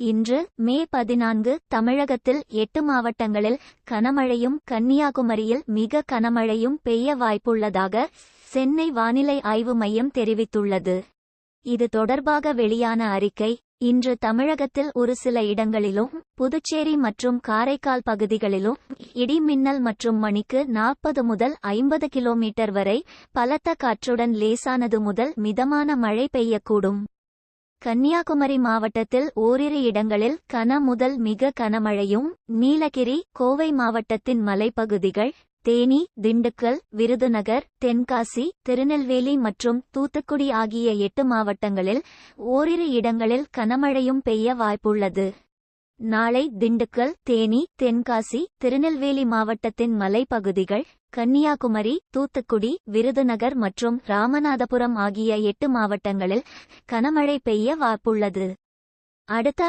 இன்று மே 14 தமிழகத்தில் 8 மாவட்டங்களில் கனமழையும் கன்னியாகுமரியில் மிக கனமழையும் பெய்ய வாய்ப்புள்ளதாக சென்னை வானிலை ஆய்வு மையம் தெரிவித்துள்ளது. இது தொடர்பாக வெளியான அறிக்கை: இன்று தமிழகத்தில் ஒரு சில இடங்களிலும் புதுச்சேரி மற்றும் காரைக்கால் பகுதிகளிலும் இடி மின்னல் மற்றும் மணிக்கு 40 முதல் 50 கிலோமீட்டர் வரை பலத்த காற்றுடன் லேசானது முதல் மிதமான மழை பெய்யக்கூடும். கன்னியாகுமரி மாவட்டத்தில் ஓரிரு இடங்களில் கன முதல் மிக கனமழையும், நீலகிரி, கோவை மாவட்டத்தின் மலைப்பகுதிகள், தேனி, திண்டுக்கல், விருதுநகர், தென்காசி, திருநெல்வேலி மற்றும் தூத்துக்குடி ஆகிய 8 மாவட்டங்களில் ஓரிரு இடங்களில் கனமழையும் பெய்ய வாய்ப்புள்ளது. நாளை திண்டுக்கல், தேனி, தென்காசி, திருநெல்வேலி மாவட்டத்தின் மலைப்பகுதிகள், கன்னியாகுமரி, தூத்துக்குடி, விருதுநகர் மற்றும் ராமநாதபுரம் ஆகிய 8 மாவட்டங்களில் கனமழை பெய்ய வாய்ப்புள்ளது. அடுத்த